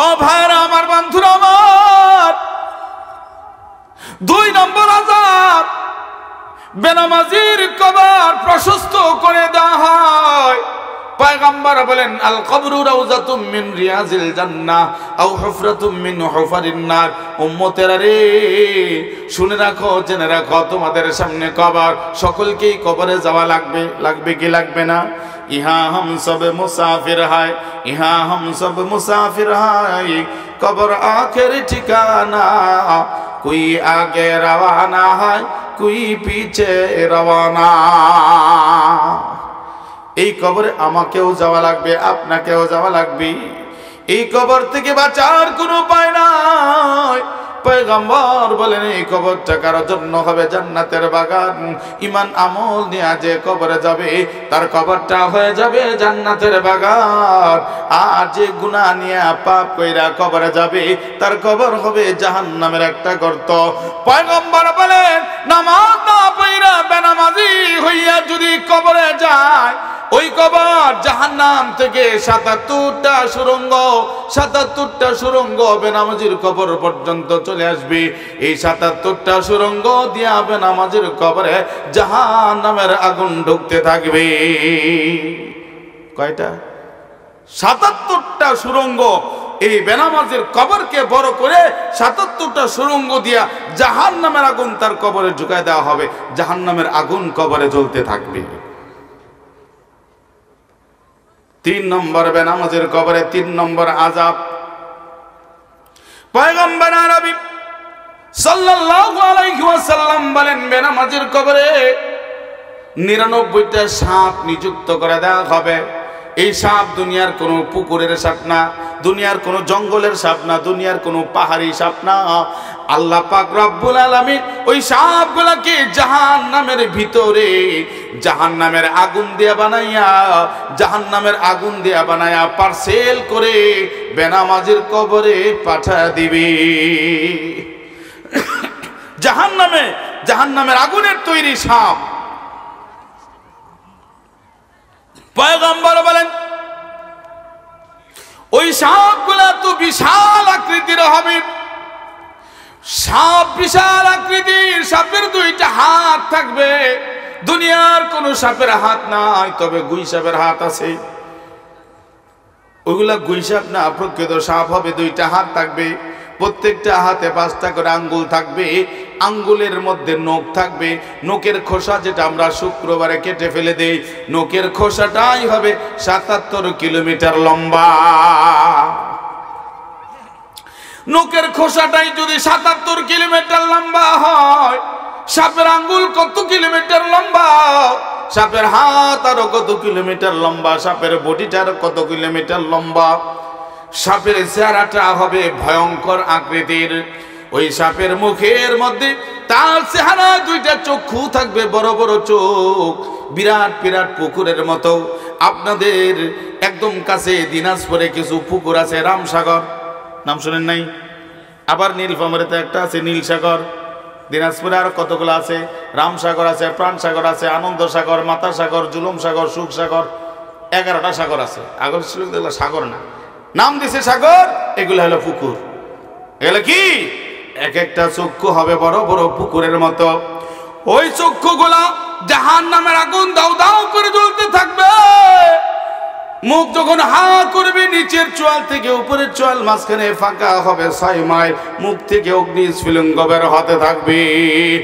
ও ভাইরা আমার, বন্ধুরা আমার, 2 নম্বর আযাব, বেনামাজির কবর প্রশস্ত করে দেওয়া হয়। পয়গম্বর বলেন, আল কবরু রাউযাতুম মিন রিয়াজিল জান্নাহ আও হুফরাতুম মিন হুফারিন নার। উম্মতেরা রে, শুনে রাখো, জেনে রাখো, তোমাদের সামনে কবর, সকলকেই কবরে যাওয়া লাগবে, লাগবে কি লাগবে না? ইহা হাম সব মুসাফির হায়, ইহা হাম সব মুসাফির হায়, কবর আখের ঠিকানা, কোই আগে রওয়ানা হয়, কোই পিছে রওয়ানা। এই কবরে আমাকেও যাওয়া লাগবে, আপনাকেও যাওয়া লাগবে। এই কবর থেকে বাঁচার কোনো উপায় নাই। পয়গম্বর বলেন, এই কবরটা কারোর জন্য হবে জান্নাতের বাগান। ঈমান আমল নিয়ে যে কবরে যাবে, তার কবরটা হয়ে যাবে জান্নাতের বাগান। আর যে গুনাহ নিয়ে পাপ কইরা কবরে যাবে, তার কবর হবে জাহান্নামের একটা গর্ত। পয়গম্বর বলেন, নামাজ না পড়া বেনামাজি হইয়া যদি কবরে যায়, ওই কবর জাহান্নাম থেকে ৭৭টা সুড়ঙ্গ, ৭৭টা সুড়ঙ্গ বেনামাজির কবর পর্যন্ত চলে আসবে। এই ৭৭টা সুড়ঙ্গ দিয়া বেনামাজির কবরে জাহান্নামের আগুন ঢুকতে থাকবে। কয়টা? ৭৭টা সুড়ঙ্গ এই বেনামাজের কবরকে বড় করে ৭৭টা সুড়ঙ্গ দিয়া জাহান্নামের আগুন তার কবরে ঢুকায় দেওয়া হবে, জাহান্নামের আগুন কবরে জ্বলতে থাকবে। ৩ নম্বর বেনামাজের কবরে ৩ নম্বর আযাব। পয়গম্বর আরবী সাল্লাল্লাহু আলাইহি ওয়াসাল্লাম বলেন, বেনামাজের কবরে ৯৯টা সাপ নিযুক্ত করে দেওয়া হবে। এই সাপ দুনিয়ার কোনো পুকুরের সাপ না, দুনিয়ার কোনো জঙ্গলের সাপ না, দুনিয়ার কোনো পাহাড়ি সাপ না। আল্লাহ পাক রব্বুল আলামিন ওই সাপগুলোকে জাহান্নামের ভিতরে জাহান্নামের আগুন দিয়ে বানাইয়া, জাহান্নামের আগুন দিয়ে বানাইয়া পার্সেল করে বেনামাজের কবরে পাঠিয়ে দিবে। জাহান্নামের আগুনের তৈরি সাপ। পয়গম্বর বলেন, ওই সাপগুলা তো বিশাল আকৃতির হবে। সাপ বিশাল আকৃতির, সাপের 2টা হাত থাকবে। দুনিয়ার কোন সাপের হাত নাই, তবে গুই সাপের হাত আছে। ওইগুলা গুই সাপ না, প্রকৃত সাপ হবে। 2টা হাত থাকবে, প্রত্যেকটা হাতে 5টা করে আঙ্গুল থাকবে। আঙ্গুলের মধ্যে নখ থাকবে। নখের খোসা যেটা আমরা শুক্রবারে কেটে ফেলে দেই, নখের খোসাটাই হবে ৭৭ কিলোমিটার লম্বা। নখের খোসাটাই যদি ৭৭ কিলোমিটার লম্বা হয়, সাপের আঙ্গুল কত কিলোমিটার লম্বা, সাপের হাত আরো কত কিলোমিটার লম্বা, সাপের বডিটা আরো কত কিলোমিটার লম্বা। সাপের চেহারাটা হবে ভয়ঙ্কর আকৃতির। ওই সাপের মুখের মধ্যে তার চেহারা 2টা চক্ষু থাকবে, বড় বড় চোখ, বিরাট বিরাট পুকুরের মতো। আপনাদের একদম কাছে দিনাজপুরে কিছু পুকুর আছে, রামসাগর, নাম শুনেন নাই? আবার নীলফামারীতে একটা আছে নীলসাগর। দিনাজপুরে আর কতগুলো আছে, রামসাগর আছে, প্রাণসাগর আছে, আনন্দ সাগর, মাতা সাগর, জুলুম সাগর, সুখ সাগর, 11টা সাগর আছে। আগর ছিল সাগর না, নাম দিছে সাগর। এগুলো হলো পুকুর। এগুলো কি? এক একটা চক্ষু হবে বড় বড় পুকুরের মতো। ওই চক্ষুগুলা জাহান্নামের আগুন দাউ দাউ করে জ্বলতে থাকবে। মুখ যখন হা করবে, নিচের চোয়াল থেকে উপরের চোয়াল মাঝখানে ফাঁকা হবে 6 মাইল। মুখ থেকে অগ্নিস্ফুলিঙ্গ বের হতে থাকবে।